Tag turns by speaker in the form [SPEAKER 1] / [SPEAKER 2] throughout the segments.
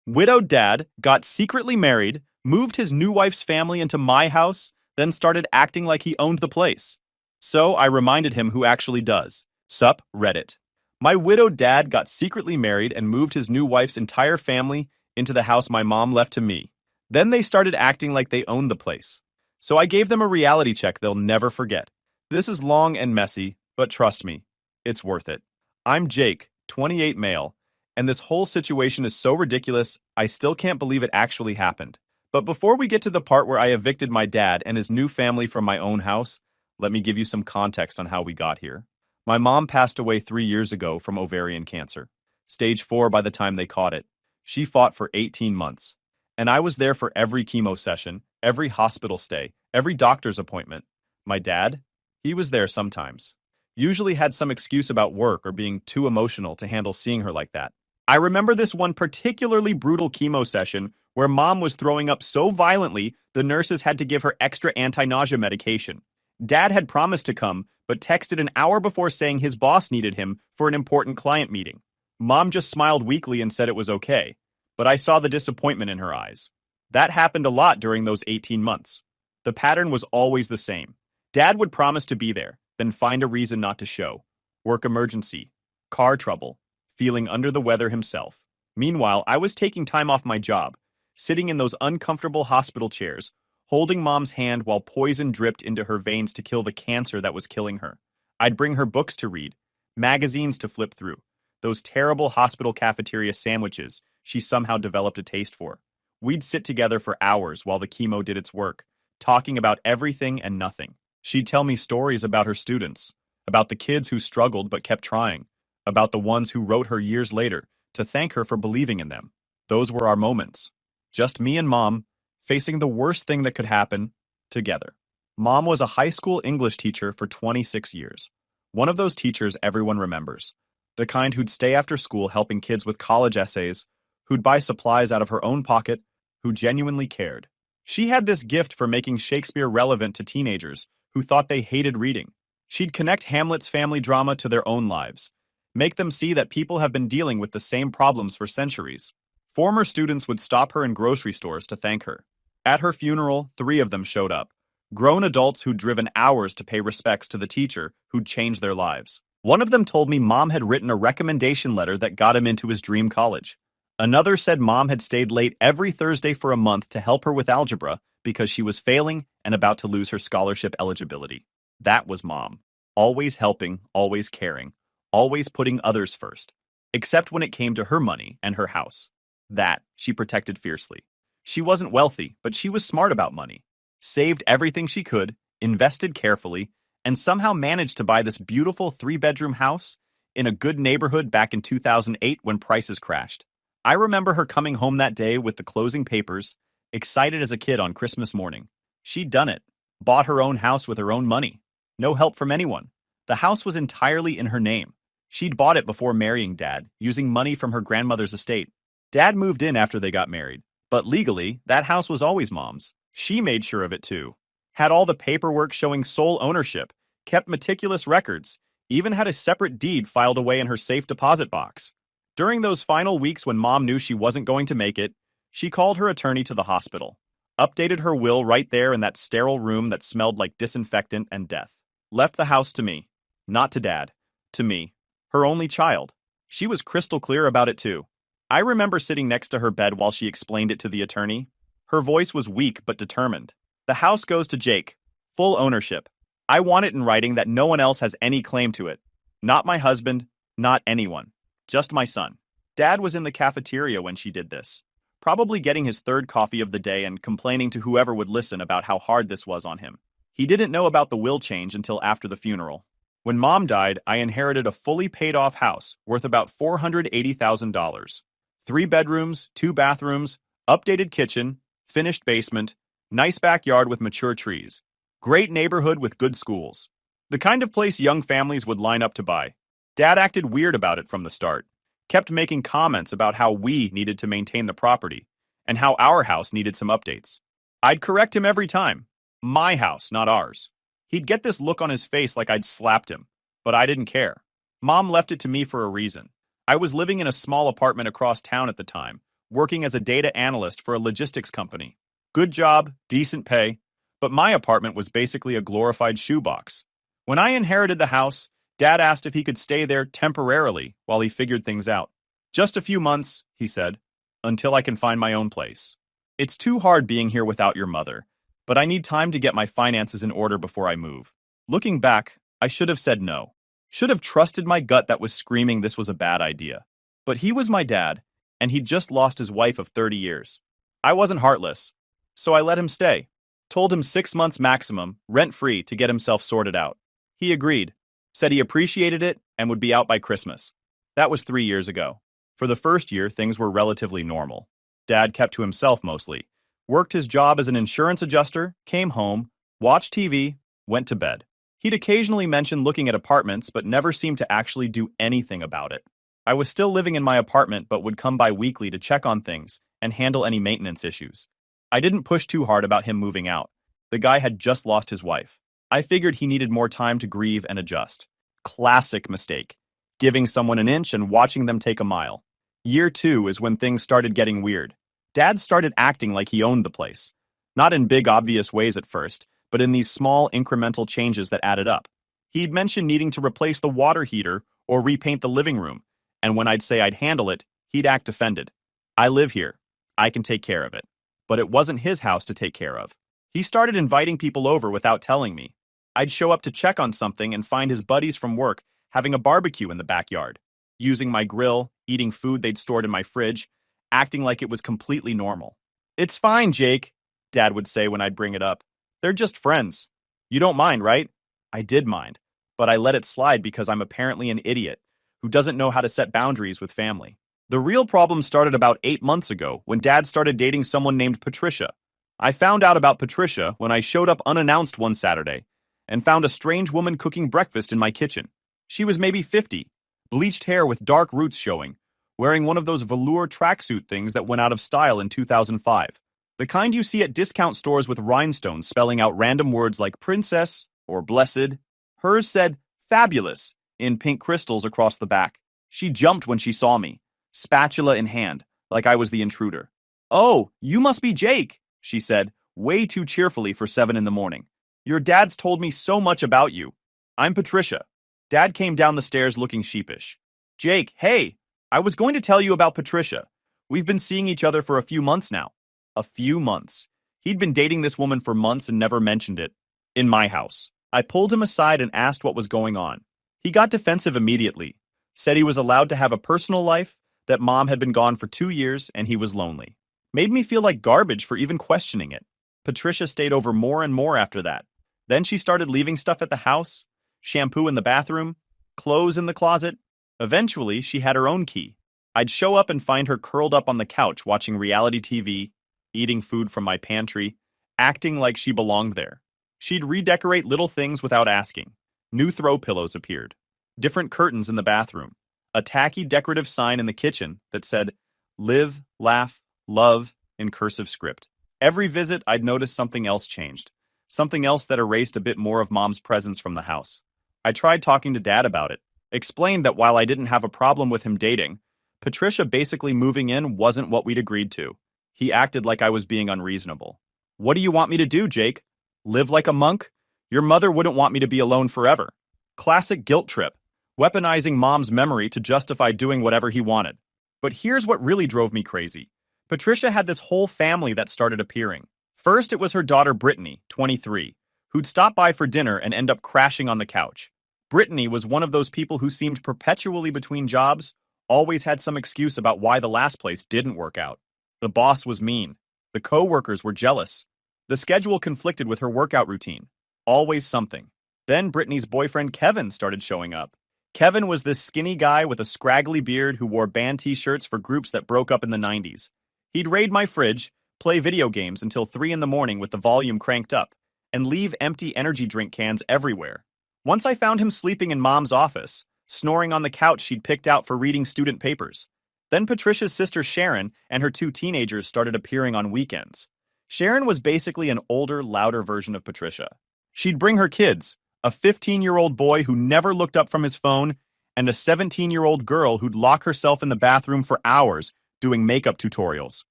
[SPEAKER 1] Widowed dad got secretly married, moved his new wife's family into my house, then started acting like he owned the place. So I reminded him who actually does. Sup, Reddit. My widowed dad got secretly married and moved his new wife's entire family into the house my mom left to me. Then they started acting like they owned the place. So I gave them a reality check they'll never forget. This is long and messy, but trust me, it's worth it. I'm Jake, 28 male, and this whole situation is so ridiculous, I still can't believe it actually happened. But before we get to the part where I evicted my dad and his new family from my own house, let me give you some context on how we got here. My mom passed away 3 years ago from ovarian cancer. Stage 4 by the time they caught it. She fought for 18 months. And I was there for every chemo session, every hospital stay, every doctor's appointment. My dad? He was there sometimes. Usually had some excuse about work or being too emotional to handle seeing her like that. I remember this one particularly brutal chemo session where mom was throwing up so violently the nurses had to give her extra anti-nausea medication. Dad had promised to come, but texted an hour before saying his boss needed him for an important client meeting. Mom just smiled weakly and said it was okay, but I saw the disappointment in her eyes. That happened a lot during those 18 months. The pattern was always the same. Dad would promise to be there, then find a reason not to show. Work emergency, car trouble, feeling under the weather himself. Meanwhile, I was taking time off my job, sitting in those uncomfortable hospital chairs, holding mom's hand while poison dripped into her veins to kill the cancer that was killing her. I'd bring her books to read, magazines to flip through, those terrible hospital cafeteria sandwiches she somehow developed a taste for. We'd sit together for hours while the chemo did its work, talking about everything and nothing. She'd tell me stories about her students, about the kids who struggled but kept trying, about the ones who wrote her years later to thank her for believing in them. Those were our moments. Just me and mom, facing the worst thing that could happen, together. Mom was a high school English teacher for 26 years. One of those teachers everyone remembers. The kind who'd stay after school helping kids with college essays, who'd buy supplies out of her own pocket, who genuinely cared. She had this gift for making Shakespeare relevant to teenagers who thought they hated reading. She'd connect Hamlet's family drama to their own lives, make them see that people have been dealing with the same problems for centuries. Former students would stop her in grocery stores to thank her. At her funeral, 3 of them showed up. Grown adults who'd driven hours to pay respects to the teacher who'd changed their lives. One of them told me mom had written a recommendation letter that got him into his dream college. Another said mom had stayed late every Thursday for a month to help her with algebra because she was failing and about to lose her scholarship eligibility. That was mom. Always helping, always caring, always putting others first. Except when it came to her money and her house. That she protected fiercely. She wasn't wealthy, but she was smart about money. Saved everything she could, invested carefully, and somehow managed to buy this beautiful 3-bedroom house in a good neighborhood back in 2008 when prices crashed. I remember her coming home that day with the closing papers, excited as a kid on Christmas morning. She'd done it. Bought her own house with her own money. No help from anyone. The house was entirely in her name. She'd bought it before marrying Dad, using money from her grandmother's estate. Dad moved in after they got married. But legally, that house was always mom's. She made sure of it too. Had all the paperwork showing sole ownership, kept meticulous records, even had a separate deed filed away in her safe deposit box. During those final weeks when mom knew she wasn't going to make it, she called her attorney to the hospital. Updated her will right there in that sterile room that smelled like disinfectant and death. Left the house to me. Not to Dad. To me. Her only child. She was crystal clear about it too. I remember sitting next to her bed while she explained it to the attorney. Her voice was weak but determined. The house goes to Jake. Full ownership. I want it in writing that no one else has any claim to it. Not my husband, not anyone. Just my son. Dad was in the cafeteria when she did this. Probably getting his 3rd coffee of the day and complaining to whoever would listen about how hard this was on him. He didn't know about the will change until after the funeral. When mom died, I inherited a fully paid off house worth about $480,000. 3 bedrooms, 2 bathrooms, updated kitchen, finished basement, nice backyard with mature trees. Great neighborhood with good schools. The kind of place young families would line up to buy. Dad acted weird about it from the start. Kept making comments about how we needed to maintain the property and how our house needed some updates. I'd correct him every time. My house, not ours. He'd get this look on his face like I'd slapped him, but I didn't care. Mom left it to me for a reason. I was living in a small apartment across town at the time, working as a data analyst for a logistics company. Good job, decent pay, but my apartment was basically a glorified shoebox. When I inherited the house, Dad asked if he could stay there temporarily while he figured things out. Just a few months, he said, until I can find my own place. It's too hard being here without your mother, but I need time to get my finances in order before I move. Looking back, I should have said no. Should have trusted my gut that was screaming this was a bad idea. But he was my dad, and he'd just lost his wife of 30 years. I wasn't heartless, so I let him stay. Told him 6 months maximum, rent-free, to get himself sorted out. He agreed, said he appreciated it and would be out by Christmas. That was 3 years ago. For the first year, things were relatively normal. Dad kept to himself mostly, worked his job as an insurance adjuster, came home, watched TV, went to bed. He'd occasionally mention looking at apartments, but never seemed to actually do anything about it. I was still living in my apartment, but would come by weekly to check on things and handle any maintenance issues. I didn't push too hard about him moving out. The guy had just lost his wife. I figured he needed more time to grieve and adjust. Classic mistake. Giving someone an inch and watching them take a mile. Year 2 is when things started getting weird. Dad started acting like he owned the place. Not in big obvious ways at first, but in these small incremental changes that added up. He'd mention needing to replace the water heater or repaint the living room, and when I'd say I'd handle it, he'd act offended. I live here. I can take care of it. But it wasn't his house to take care of. He started inviting people over without telling me. I'd show up to check on something and find his buddies from work having a barbecue in the backyard, using my grill, eating food they'd stored in my fridge, acting like it was completely normal. "It's fine, Jake," Dad would say when I'd bring it up. "They're just friends. You don't mind, right?" I did mind, but I let it slide because I'm apparently an idiot who doesn't know how to set boundaries with family. The real problem started about 8 months ago when Dad started dating someone named Patricia. I found out about Patricia when I showed up unannounced one Saturday and found a strange woman cooking breakfast in my kitchen. She was maybe 50, bleached hair with dark roots showing, wearing one of those velour tracksuit things that went out of style in 2005. The kind you see at discount stores with rhinestones spelling out random words like princess or blessed. Hers said fabulous in pink crystals across the back. She jumped when she saw me, spatula in hand, like I was the intruder. "Oh, you must be Jake," she said, way too cheerfully for 7 in the morning. "Your dad's told me so much about you. I'm Patricia." Dad came down the stairs looking sheepish. "Jake, hey, I was going to tell you about Patricia. We've been seeing each other for a few months now." A few months. He'd been dating this woman for months and never mentioned it. In my house. I pulled him aside and asked what was going on. He got defensive immediately. Said he was allowed to have a personal life, that Mom had been gone for 2 years and he was lonely. Made me feel like garbage for even questioning it. Patricia stayed over more and more after that. Then she started leaving stuff at the house, shampoo in the bathroom, clothes in the closet. Eventually, she had her own key. I'd show up and find her curled up on the couch watching reality TV, eating food from my pantry, acting like she belonged there. She'd redecorate little things without asking. New throw pillows appeared. Different curtains in the bathroom. A tacky decorative sign in the kitchen that said, "Live, laugh, love," in cursive script. Every visit, I'd notice something else changed. Something else that erased a bit more of Mom's presence from the house. I tried talking to Dad about it. Explained that while I didn't have a problem with him dating, Patricia basically moving in wasn't what we'd agreed to. He acted like I was being unreasonable. "What do you want me to do, Jake? Live like a monk? Your mother wouldn't want me to be alone forever." Classic guilt trip, weaponizing Mom's memory to justify doing whatever he wanted. But here's what really drove me crazy. Patricia had this whole family that started appearing. First, it was her daughter Brittany, 23, who'd stop by for dinner and end up crashing on the couch. Brittany was one of those people who seemed perpetually between jobs, always had some excuse about why the last place didn't work out. The boss was mean. The co-workers were jealous. The schedule conflicted with her workout routine. Always something. Then Brittany's boyfriend Kevin started showing up. Kevin was this skinny guy with a scraggly beard who wore band t-shirts for groups that broke up in the 90s. He'd raid my fridge, play video games until 3 in the morning with the volume cranked up, and leave empty energy drink cans everywhere. Once I found him sleeping in Mom's office, snoring on the couch she'd picked out for reading student papers. Then Patricia's sister Sharon and her 2 teenagers started appearing on weekends. Sharon was basically an older, louder version of Patricia. She'd bring her kids, a 15-year-old boy who never looked up from his phone, and a 17-year-old girl who'd lock herself in the bathroom for hours doing makeup tutorials.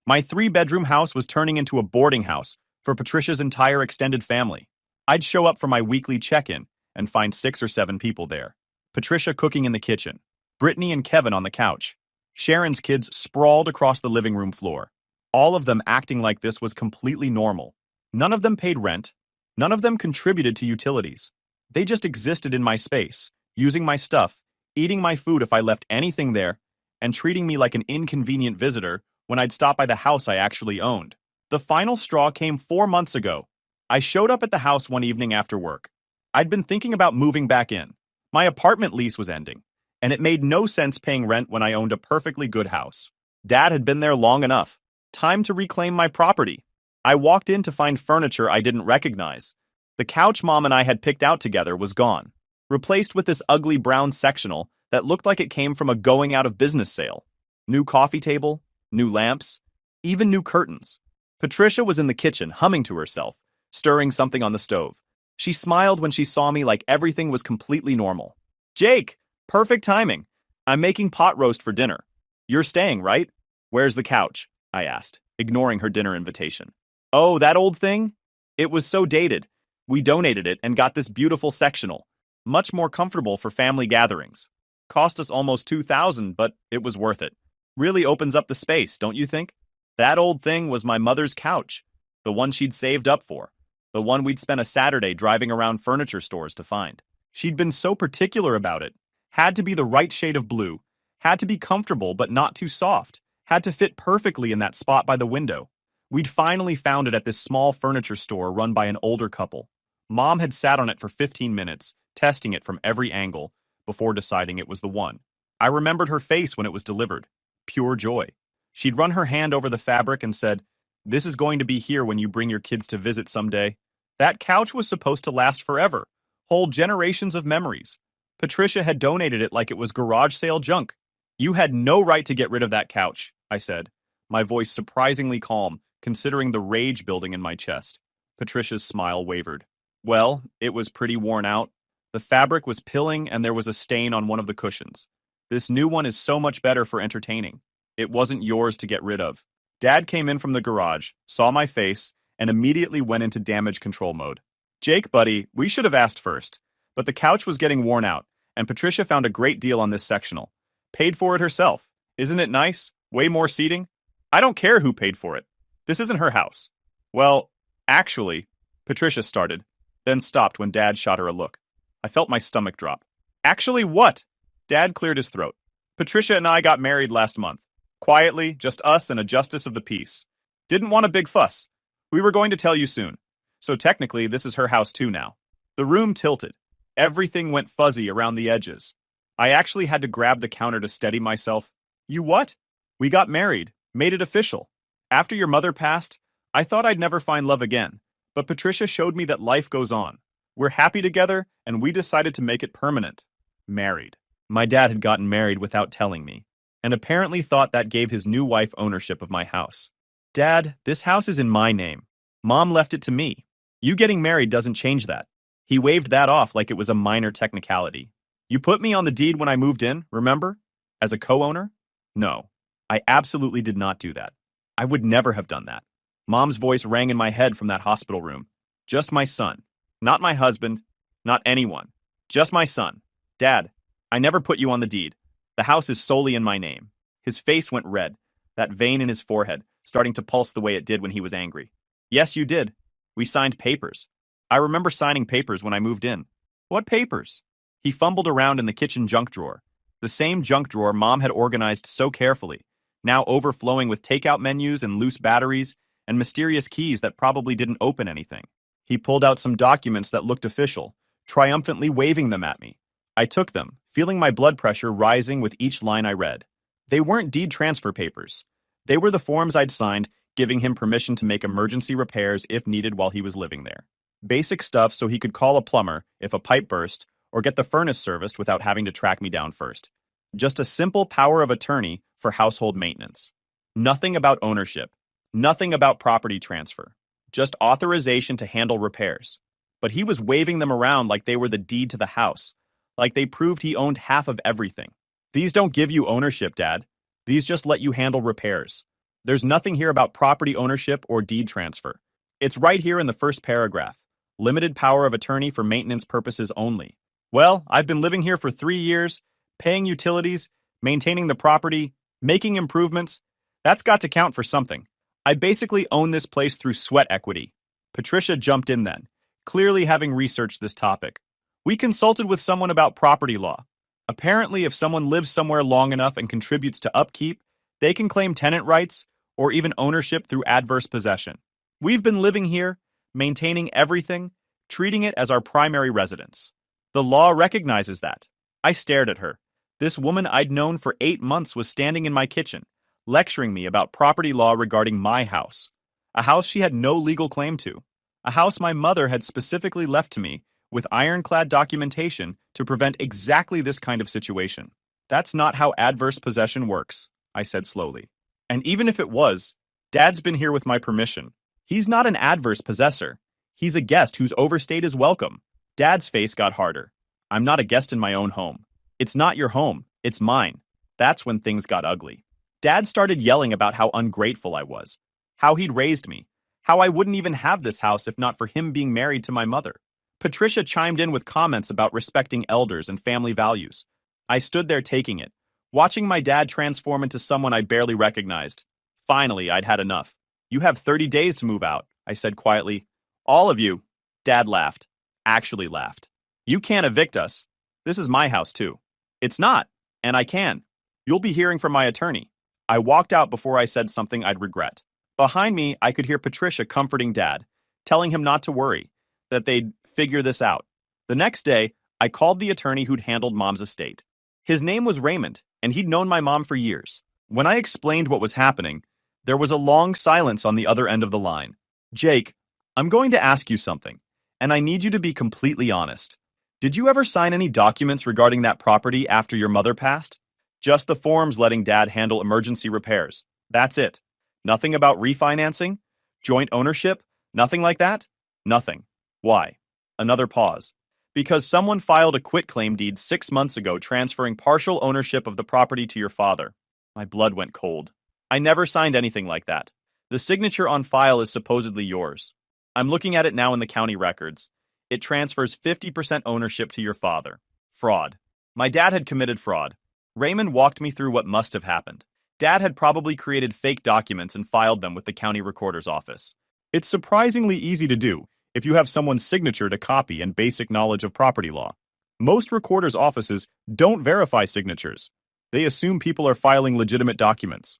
[SPEAKER 1] My 3-bedroom house was turning into a boarding house for Patricia's entire extended family. I'd show up for my weekly check-in and find 6 or 7 people there. Patricia cooking in the kitchen, Brittany and Kevin on the couch, Sharon's kids sprawled across the living room floor. All of them acting like this was completely normal. None of them paid rent. None of them contributed to utilities. They just existed in my space, using my stuff, eating my food if I left anything there, and treating me like an inconvenient visitor when I'd stop by the house I actually owned. The final straw came 4 months ago. I showed up at the house one evening after work. I'd been thinking about moving back in. My apartment lease was ending, and it made no sense paying rent when I owned a perfectly good house. Dad had been there long enough. Time to reclaim my property. I walked in to find furniture I didn't recognize. The couch Mom and I had picked out together was gone, replaced with this ugly brown sectional that looked like it came from a going out of business sale. New coffee table, new lamps, even new curtains. Patricia was in the kitchen, humming to herself, stirring something on the stove. She smiled when she saw me like everything was completely normal. "Jake, perfect timing. I'm making pot roast for dinner. You're staying, right?" "Where's the couch?" I asked, ignoring her dinner invitation. "Oh, that old thing? It was so dated. We donated it and got this beautiful sectional. Much more comfortable for family gatherings. Cost us almost $2,000, but it was worth it. Really opens up the space, don't you think?" That old thing was my mother's couch, the one she'd saved up for, the one we'd spent a Saturday driving around furniture stores to find. She'd been so particular about it. Had to be the right shade of blue, had to be comfortable but not too soft, had to fit perfectly in that spot by the window. We'd finally found it at this small furniture store run by an older couple. Mom had sat on it for 15 minutes, testing it from every angle, before deciding it was the one. I remembered her face when it was delivered. Pure joy. She'd run her hand over the fabric and said, "This is going to be here when you bring your kids to visit someday." That couch was supposed to last forever, hold generations of memories. Patricia had donated it like it was garage sale junk. "You had no right to get rid of that couch," I said, my voice surprisingly calm, considering the rage building in my chest. Patricia's smile wavered. "Well, it was pretty worn out. The fabric was pilling and there was a stain on one of the cushions. This new one is so much better for entertaining. It wasn't yours to get rid of." Dad came in from the garage, saw my face, and immediately went into damage control mode. "Jake, buddy, we should have asked first. But the couch was getting worn out, and Patricia found a great deal on this sectional. Paid for it herself. Isn't it nice? Way more seating? I don't care who paid for it. This isn't her house." "Well, actually," Patricia started, then stopped when Dad shot her a look. I felt my stomach drop. "Actually what?" Dad cleared his throat. "Patricia and I got married last month. Quietly, just us and a justice of the peace. Didn't want a big fuss. We were going to tell you soon. So technically, this is her house too now." The room tilted. Everything went fuzzy around the edges. I actually had to grab the counter to steady myself. "You what?" "We got married, made it official. After your mother passed, I thought I'd never find love again, but Patricia showed me that life goes on. We're happy together, and we decided to make it permanent." Married. My dad had gotten married without telling me, and apparently thought that gave his new wife ownership of my house. "Dad, this house is in my name. Mom left it to me. You getting married doesn't change that." He waved that off like it was a minor technicality. "You put me on the deed when I moved in, remember? As a co-owner?" "No, I absolutely did not do that. I would never have done that." Mom's voice rang in my head from that hospital room. "Just my son. Not my husband. Not anyone. Just my son. Dad, I never put you on the deed. The house is solely in my name." His face went red, that vein in his forehead starting to pulse the way it did when he was angry. "Yes, you did. We signed papers. I remember signing papers when I moved in." "What papers?" He fumbled around in the kitchen junk drawer. The same junk drawer Mom had organized so carefully, now overflowing with takeout menus and loose batteries and mysterious keys that probably didn't open anything. He pulled out some documents that looked official, triumphantly waving them at me. I took them, feeling my blood pressure rising with each line I read. They weren't deed transfer papers. They were the forms I'd signed, giving him permission to make emergency repairs if needed while he was living there. Basic stuff so he could call a plumber if a pipe burst or get the furnace serviced without having to track me down first. Just a simple power of attorney for household maintenance. Nothing about ownership. Nothing about property transfer. Just authorization to handle repairs. But he was waving them around like they were the deed to the house, like they proved he owned half of everything. "These don't give you ownership, Dad. These just let you handle repairs. There's nothing here about property ownership or deed transfer. It's right here in the first paragraph. Limited power of attorney for maintenance purposes only. Well, I've been living here for 3 years, paying utilities, maintaining the property, making improvements. That's got to count for something. I basically own this place through sweat equity. Patricia jumped in then, clearly having researched this topic. We consulted with someone about property law. Apparently, if someone lives somewhere long enough and contributes to upkeep, they can claim tenant rights or even ownership through adverse possession. We've been living here, maintaining everything, treating it as our primary residence. The law recognizes that. I stared at her. This woman I'd known for 8 months was standing in my kitchen, lecturing me about property law regarding my house. A house she had no legal claim to. A house my mother had specifically left to me with ironclad documentation to prevent exactly this kind of situation. That's not how adverse possession works, I said slowly. And even if it was, Dad's been here with my permission. He's not an adverse possessor. He's a guest who's overstayed his welcome. Dad's face got harder. I'm not a guest in my own home. It's not your home, it's mine. That's when things got ugly. Dad started yelling about how ungrateful I was, how he'd raised me, how I wouldn't even have this house if not for him being married to my mother. Patricia chimed in with comments about respecting elders and family values. I stood there taking it, watching my dad transform into someone I barely recognized. Finally, I'd had enough. You have 30 days to move out, I said quietly. All of you. Dad laughed. Actually laughed. You can't evict us. This is my house too. It's not, and I can. You'll be hearing from my attorney. I walked out before I said something I'd regret. Behind me, I could hear Patricia comforting Dad, telling him not to worry, that they'd figure this out. The next day, I called the attorney who'd handled Mom's estate. His name was Raymond, and he'd known my mom for years. When I explained what was happening, there was a long silence on the other end of the line. Jake, I'm going to ask you something, and I need you to be completely honest. Did you ever sign any documents regarding that property after your mother passed? Just the forms letting Dad handle emergency repairs. That's it. Nothing about refinancing? Joint ownership? Nothing like that? Nothing. Why? Another pause. Because someone filed a quitclaim deed 6 months ago transferring partial ownership of the property to your father. My blood went cold. I never signed anything like that. The signature on file is supposedly yours. I'm looking at it now in the county records. It transfers 50% ownership to your father. Fraud. My dad had committed fraud. Raymond walked me through what must have happened. Dad had probably created fake documents and filed them with the county recorder's office. It's surprisingly easy to do if you have someone's signature to copy and basic knowledge of property law. Most recorders' offices don't verify signatures. They assume people are filing legitimate documents.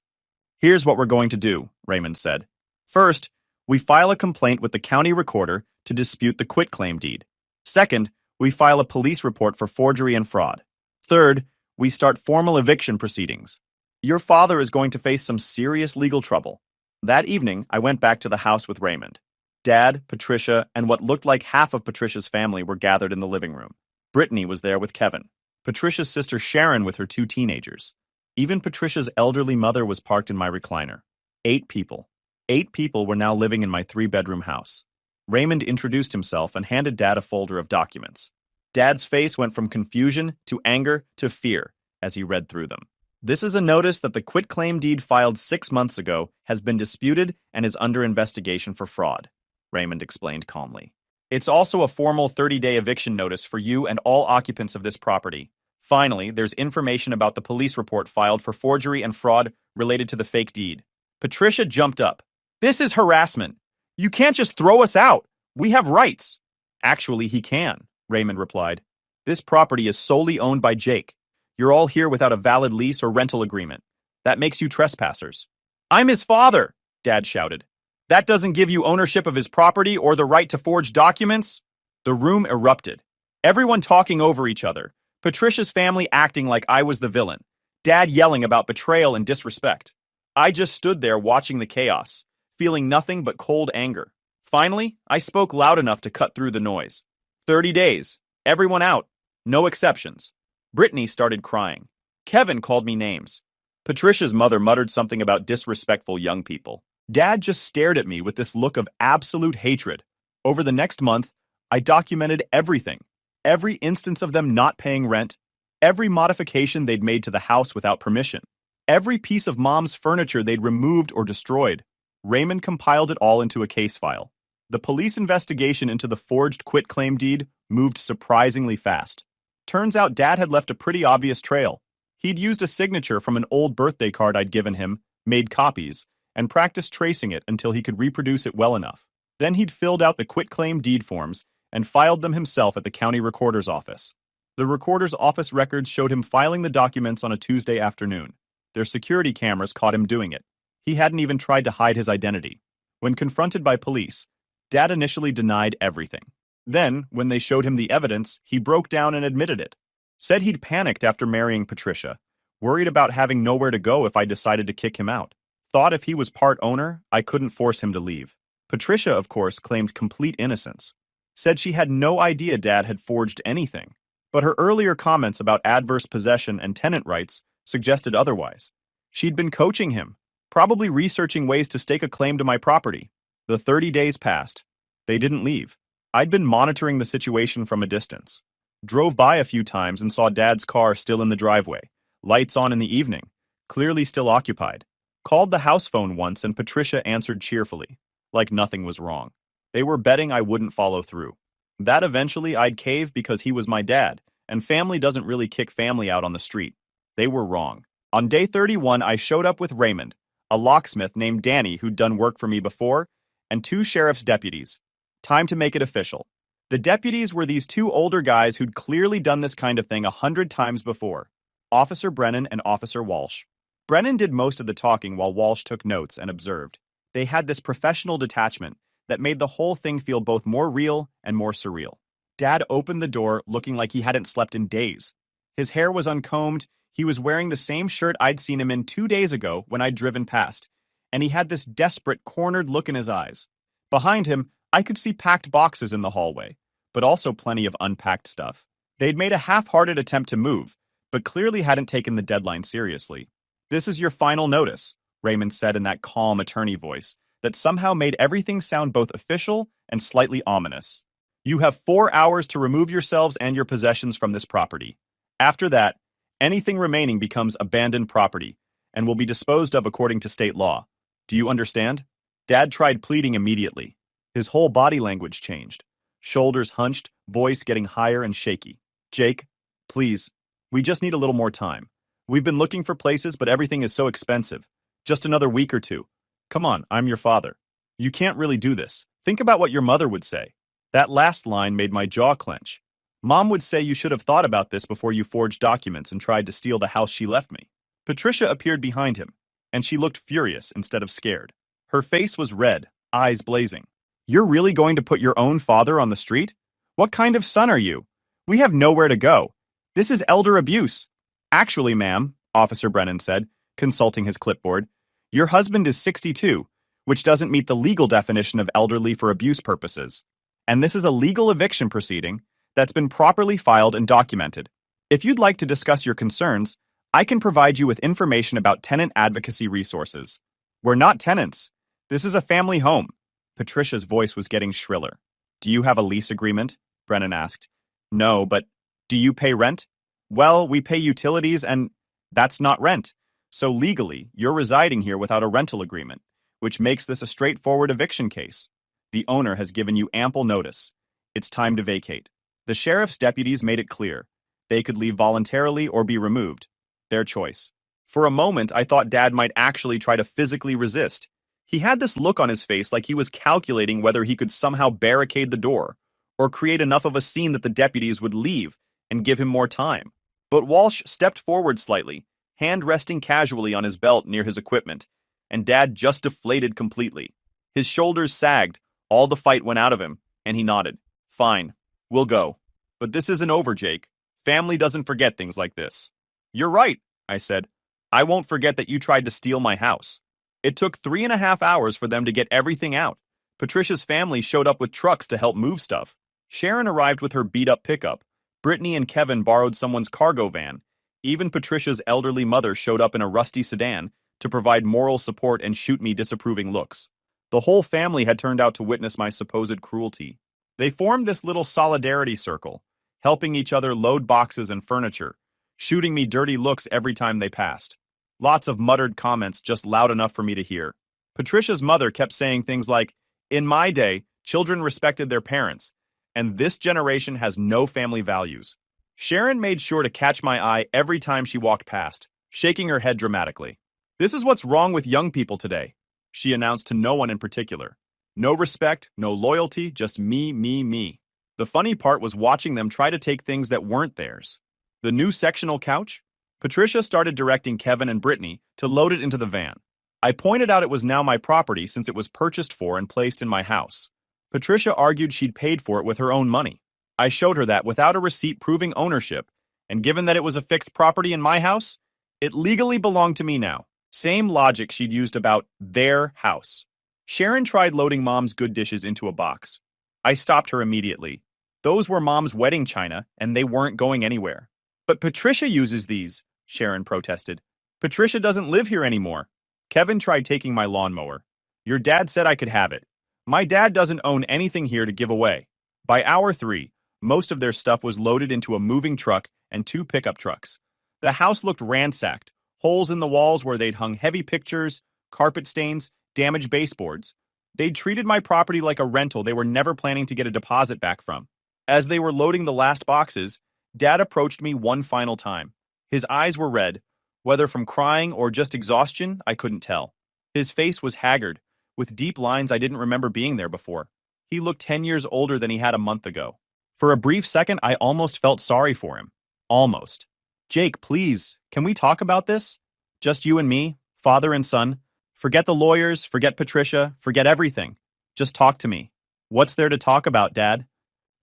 [SPEAKER 1] Here's what we're going to do, Raymond said. First, we file a complaint with the county recorder to dispute the quitclaim deed. Second, we file a police report for forgery and fraud. Third, we start formal eviction proceedings. Your father is going to face some serious legal trouble. That evening, I went back to the house with Raymond. Dad, Patricia, and what looked like half of Patricia's family were gathered in the living room. Brittany was there with Kevin. Patricia's sister Sharon with her 2 teenagers. Even Patricia's elderly mother was parked in my recliner. 8 people. 8 people were now living in my 3-bedroom house. Raymond introduced himself and handed Dad a folder of documents. Dad's face went from confusion to anger to fear as he read through them. This is a notice that the quitclaim deed filed 6 months ago has been disputed and is under investigation for fraud, Raymond explained calmly. It's also a formal 30-day eviction notice for you and all occupants of this property. Finally, there's information about the police report filed for forgery and fraud related to the fake deed. Patricia jumped up. This is harassment. You can't just throw us out. We have rights. Actually, he can, Raymond replied. This property is solely owned by Jake. You're all here without a valid lease or rental agreement. That makes you trespassers. I'm his father, Dad shouted. That doesn't give you ownership of his property or the right to forge documents? The room erupted. Everyone talking over each other. Patricia's family acting like I was the villain. Dad yelling about betrayal and disrespect. I just stood there watching the chaos, feeling nothing but cold anger. Finally, I spoke loud enough to cut through the noise. 30 days. Everyone out. No exceptions. Brittany started crying. Kevin called me names. Patricia's mother muttered something about disrespectful young people. Dad just stared at me with this look of absolute hatred. Over the next month, I documented everything. Every instance of them not paying rent. Every modification they'd made to the house without permission. Every piece of Mom's furniture they'd removed or destroyed. Raymond compiled it all into a case file. The police investigation into the forged quitclaim deed moved surprisingly fast. Turns out Dad had left a pretty obvious trail. He'd used a signature from an old birthday card I'd given him, made copies, and practiced tracing it until he could reproduce it well enough. Then he'd filled out the quitclaim deed forms and filed them himself at the county recorder's office. The recorder's office records showed him filing the documents on a Tuesday afternoon. Their security cameras caught him doing it. He hadn't even tried to hide his identity. When confronted by police, Dad initially denied everything. Then, when they showed him the evidence, he broke down and admitted it. Said he'd panicked after marrying Patricia, worried about having nowhere to go if I decided to kick him out. Thought if he was part owner, I couldn't force him to leave. Patricia, of course, claimed complete innocence. Said she had no idea Dad had forged anything. But her earlier comments about adverse possession and tenant rights suggested otherwise. She'd been coaching him, probably researching ways to stake a claim to my property. The 30 days passed. They didn't leave. I'd been monitoring the situation from a distance. Drove by a few times and saw Dad's car still in the driveway, lights on in the evening, clearly still occupied. Called the house phone once and Patricia answered cheerfully, like nothing was wrong. They were betting I wouldn't follow through. That eventually I'd cave because he was my dad, and family doesn't really kick family out on the street. They were wrong. On day 31, I showed up with Raymond, a locksmith named Danny who'd done work for me before, and 2 sheriff's deputies. Time to make it official. The deputies were these 2 older guys who'd clearly done this kind of thing 100 times before. Officer Brennan and Officer Walsh. Brennan did most of the talking while Walsh took notes and observed. They had this professional detachment that made the whole thing feel both more real and more surreal. Dad opened the door looking like he hadn't slept in days. His hair was uncombed, he was wearing the same shirt I'd seen him in 2 days ago when I'd driven past, and he had this desperate, cornered look in his eyes. Behind him, I could see packed boxes in the hallway, but also plenty of unpacked stuff. They'd made a half-hearted attempt to move, but clearly hadn't taken the deadline seriously. "This is your final notice," Raymond said in that calm attorney voice that somehow made everything sound both official and slightly ominous. "You have 4 hours to remove yourselves and your possessions from this property. After that, anything remaining becomes abandoned property and will be disposed of according to state law. Do you understand?" Dad tried pleading immediately. His whole body language changed. Shoulders hunched, voice getting higher and shaky. "Jake, please, we just need a little more time. We've been looking for places, but everything is so expensive. Just another week or 2. Come on, I'm your father. You can't really do this. Think about what your mother would say." That last line made my jaw clench. Mom would say you should have thought about this before you forged documents and tried to steal the house she left me. Patricia appeared behind him, and she looked furious instead of scared. Her face was red, eyes blazing. "You're really going to put your own father on the street? What kind of son are you? We have nowhere to go. This is elder abuse." "Actually, ma'am," Officer Brennan said, consulting his clipboard, "your husband is 62, which doesn't meet the legal definition of elderly for abuse purposes. And this is a legal eviction proceeding that's been properly filed and documented. If you'd like to discuss your concerns, I can provide you with information about tenant advocacy resources. We're not tenants. This is a family home." Patricia's voice was getting shriller. "Do you have a lease agreement?" Brennan asked. "No, but do you pay rent?" "Well, we pay utilities and that's not rent. So legally, you're residing here without a rental agreement, which makes this a straightforward eviction case. The owner has given you ample notice. It's time to vacate." The sheriff's deputies made it clear. They could leave voluntarily or be removed. Their choice. For a moment, I thought Dad might actually try to physically resist. He had this look on his face like he was calculating whether he could somehow barricade the door or create enough of a scene that the deputies would leave and give him more time. But Walsh stepped forward slightly, hand resting casually on his belt near his equipment, and Dad just deflated completely. His shoulders sagged, all the fight went out of him, and he nodded. "Fine, we'll go. But this isn't over, Jake. Family doesn't forget things like this." "You're right," I said. "I won't forget that you tried to steal my house." It took 3.5 hours for them to get everything out. Patricia's family showed up with trucks to help move stuff. Sharon arrived with her beat-up pickup. Brittany and Kevin borrowed someone's cargo van. Even Patricia's elderly mother showed up in a rusty sedan to provide moral support and shoot me disapproving looks. The whole family had turned out to witness my supposed cruelty. They formed this little solidarity circle, helping each other load boxes and furniture, shooting me dirty looks every time they passed. Lots of muttered comments just loud enough for me to hear. Patricia's mother kept saying things like, "In my day, children respected their parents, and this generation has no family values." Sharon made sure to catch my eye every time she walked past, shaking her head dramatically. "This is what's wrong with young people today," she announced to no one in particular. "No respect, no loyalty, just me, me, me." The funny part was watching them try to take things that weren't theirs. The new sectional couch? Patricia started directing Kevin and Brittany to load it into the van. I pointed out it was now my property since it was purchased for and placed in my house. Patricia argued she'd paid for it with her own money. I showed her that without a receipt proving ownership, and given that it was a fixed property in my house, it legally belonged to me now. Same logic she'd used about their house. Sharon tried loading Mom's good dishes into a box. I stopped her immediately. Those were Mom's wedding china, and they weren't going anywhere. "But Patricia uses these," Sharon protested. "Patricia doesn't live here anymore." Kevin tried taking my lawnmower. "Your dad said I could have it." My dad doesn't own anything here to give away. By hour 3, most of their stuff was loaded into a moving truck and 2 pickup trucks. The house looked ransacked, holes in the walls where they'd hung heavy pictures, carpet stains, damaged baseboards. They'd treated my property like a rental they were never planning to get a deposit back from. As they were loading the last boxes, Dad approached me one final time. His eyes were red. Whether from crying or just exhaustion, I couldn't tell. His face was haggard, with deep lines I didn't remember being there before. He looked 10 years older than he had a month ago. For a brief second, I almost felt sorry for him. Almost. "Jake, please, can we talk about this? Just you and me, father and son. Forget the lawyers, forget Patricia, forget everything. Just talk to me." "What's there to talk about, Dad?"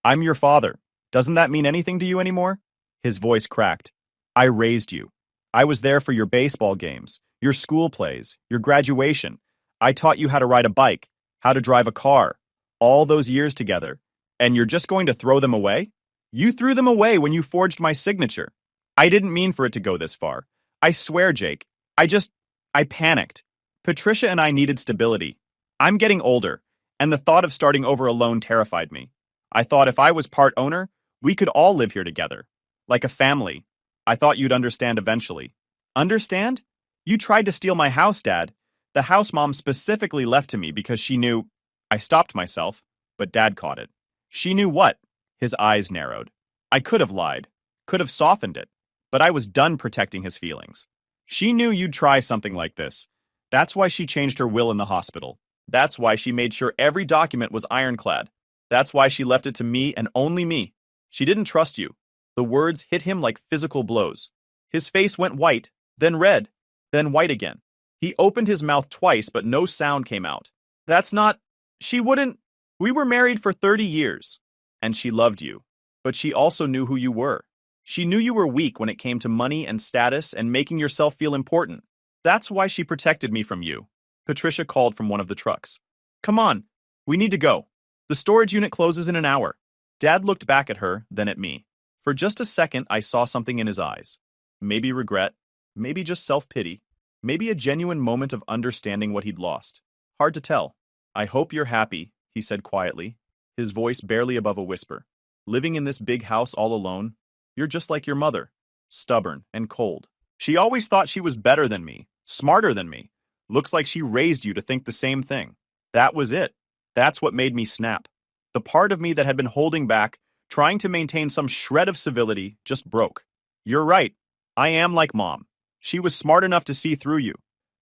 [SPEAKER 1] "I'm your father. Doesn't that mean anything to you anymore?" His voice cracked. "I raised you. I was there for your baseball games, your school plays, your graduation. I taught you how to ride a bike, how to drive a car, all those years together. And you're just going to throw them away? You threw them away when you forged my signature. I didn't mean for it to go this far. I swear, Jake. I panicked. Patricia and I needed stability. I'm getting older, and the thought of starting over alone terrified me. I thought if I was part owner, we could all live here together. Like a family. I thought you'd understand eventually." "Understand? You tried to steal my house, Dad. The house Mom specifically left to me because she knew—" I stopped myself, but Dad caught it. "She knew what?" His eyes narrowed. I could have lied, could have softened it, but I was done protecting his feelings. "She knew you'd try something like this. That's why she changed her will in the hospital. That's why she made sure every document was ironclad. That's why she left it to me and only me. She didn't trust you." The words hit him like physical blows. His face went white, then red, then white again. He opened his mouth twice, but no sound came out. "That's not— She wouldn't— We were married for 30 years. And she loved you. But she also knew who you were. She knew you were weak when it came to money and status and making yourself feel important. That's why she protected me from you." Patricia called from one of the trucks. "Come on, we need to go. The storage unit closes in an hour." Dad looked back at her, then at me. For just a second, I saw something in his eyes. Maybe regret, maybe just self-pity, maybe a genuine moment of understanding what he'd lost. Hard to tell. "I hope you're happy," he said quietly, his voice barely above a whisper. "Living in this big house all alone, you're just like your mother, stubborn and cold. She always thought she was better than me, smarter than me. Looks like she raised you to think the same thing. That was it. That's what made me snap. The part of me that had been holding back, trying to maintain some shred of civility, just broke. You're right. I am like Mom. She was smart enough to see through you.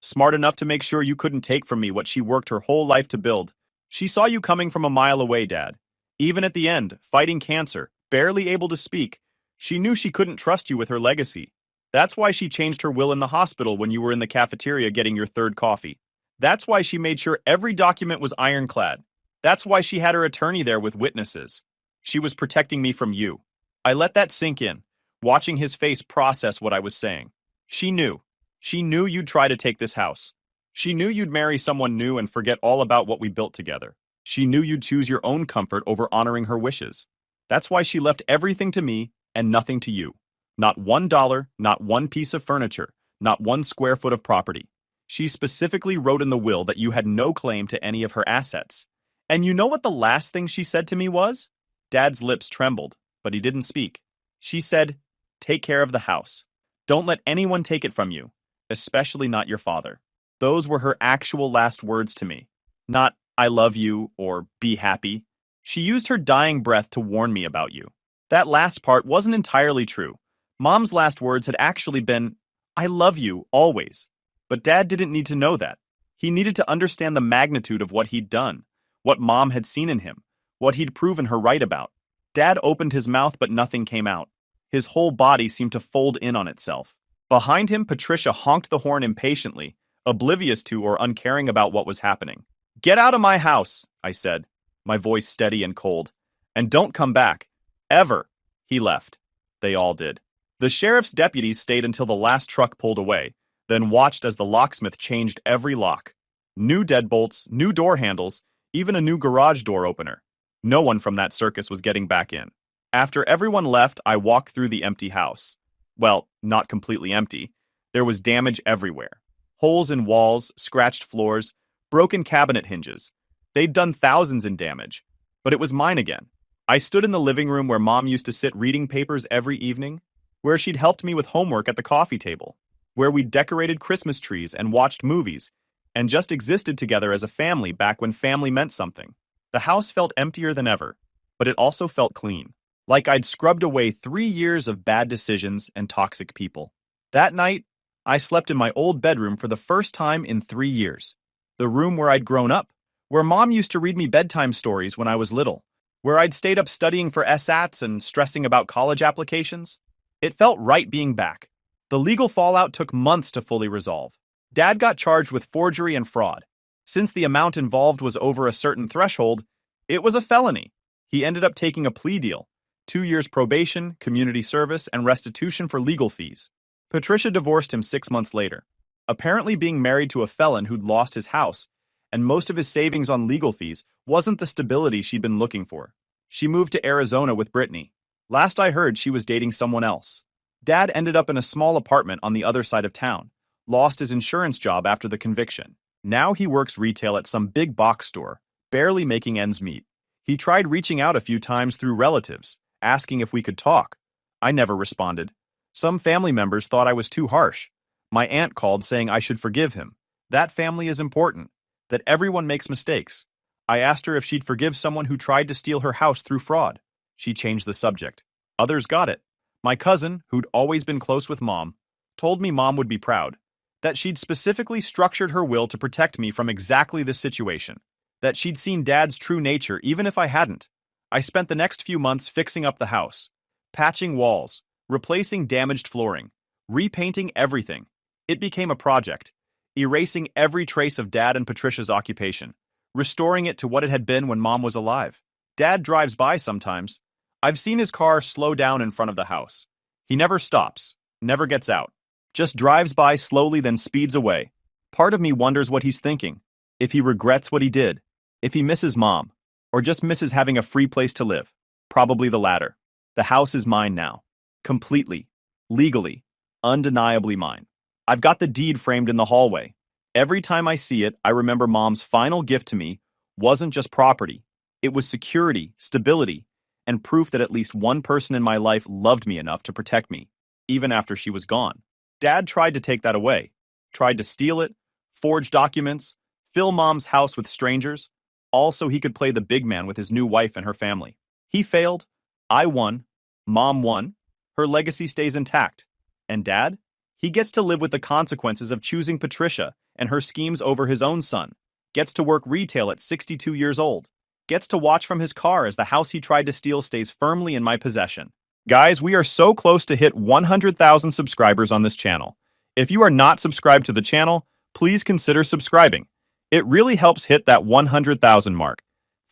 [SPEAKER 1] Smart enough to make sure you couldn't take from me what she worked her whole life to build. She saw you coming from a mile away, Dad. Even at the end, fighting cancer, barely able to speak, she knew she couldn't trust you with her legacy. That's why she changed her will in the hospital when you were in the cafeteria getting your third coffee. That's why she made sure every document was ironclad. That's why she had her attorney there with witnesses. She was protecting me from you." I let that sink in, watching his face process what I was saying. She knew. She knew you'd try to take this house. She knew you'd marry someone new and forget all about what we built together. She knew you'd choose your own comfort over honoring her wishes. That's why she left everything to me and nothing to you. Not $1, not one piece of furniture, not 1 square foot of property. She specifically wrote in the will that you had no claim to any of her assets. And you know what the last thing she said to me was? Dad's lips trembled, but he didn't speak. She said, "Take care of the house. Don't let anyone take it from you. especially not your father." Those were her actual last words to me. Not, "I love you" or "be happy." She used her dying breath to warn me about you. That last part wasn't entirely true. Mom's last words had actually been, "I love you, always." But Dad didn't need to know that. He needed to understand the magnitude of what he'd done, what Mom had seen in him, what he'd proven her right about. Dad opened his mouth, but nothing came out. His whole body seemed to fold in on itself. Behind him, Patricia honked the horn impatiently, oblivious to or uncaring about what was happening. "Get out of my house," I said, my voice steady and cold. "And don't come back. Ever." He left. They all did. The sheriff's deputies stayed until the last truck pulled away, then watched as the locksmith changed every lock. New deadbolts, new door handles, even a new garage door opener. No one from that circus was getting back in. After everyone left, I walked through the empty house. Well, not completely empty. There was damage everywhere. Holes in walls, scratched floors, broken cabinet hinges. They'd done thousands in damage. But it was mine again. I stood in the living room where Mom used to sit reading papers every evening, where she'd helped me with homework at the coffee table, where we decorated Christmas trees and watched movies, and just existed together as a family back when family meant something. The house felt emptier than ever, but it also felt clean, like I'd scrubbed away 3 years of bad decisions and toxic people. That night, I slept in my old bedroom for the first time in 3 years. The room where I'd grown up, where Mom used to read me bedtime stories when I was little, where I'd stayed up studying for SATs and stressing about college applications. It felt right being back. The legal fallout took months to fully resolve. Dad got charged with forgery and fraud. Since the amount involved was over a certain threshold, it was a felony. He ended up taking a plea deal, 2 years probation, community service, and restitution for legal fees. Patricia divorced him 6 months later, apparently being married to a felon who'd lost his house, and most of his savings on legal fees wasn't the stability she'd been looking for. She moved to Arizona with Brittany. Last I heard, she was dating someone else. Dad ended up in a small apartment on the other side of town, lost his insurance job after the conviction. Now he works retail at some big box store, barely making ends meet. He tried reaching out a few times through relatives, asking if we could talk. I never responded. Some family members thought I was too harsh. My aunt called saying I should forgive him. That family is important, that everyone makes mistakes. I asked her if she'd forgive someone who tried to steal her house through fraud. She changed the subject. Others got it. My cousin, who'd always been close with Mom, told me Mom would be proud, that she'd specifically structured her will to protect me from exactly this situation, that she'd seen Dad's true nature even if I hadn't. I spent the next few months fixing up the house, patching walls, replacing damaged flooring, repainting everything. It became a project, erasing every trace of Dad and Patricia's occupation, restoring it to what it had been when Mom was alive. Dad drives by sometimes. I've seen his car slow down in front of the house. He never stops, never gets out, just drives by slowly then speeds away. Part of me wonders what he's thinking, if he regrets what he did, if he misses Mom, or just misses having a free place to live. Probably the latter. The house is mine now. Completely, legally, undeniably mine. I've got the deed framed in the hallway. Every time I see it, I remember Mom's final gift to me wasn't just property. It was security, stability, and proof that at least one person in my life loved me enough to protect me, even after she was gone. Dad tried to take that away, tried to steal it, forge documents, fill Mom's house with strangers, all so he could play the big man with his new wife and her family. He failed, I won, Mom won, her legacy stays intact. And Dad? He gets to live with the consequences of choosing Patricia and her schemes over his own son, gets to work retail at 62 years old, gets to watch from his car as the house he tried to steal stays firmly in my possession. Guys, we are so close to hit 100,000 subscribers on this channel. If you are not subscribed to the channel, please consider subscribing. It really helps hit that 100,000 mark.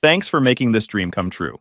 [SPEAKER 1] Thanks for making this dream come true.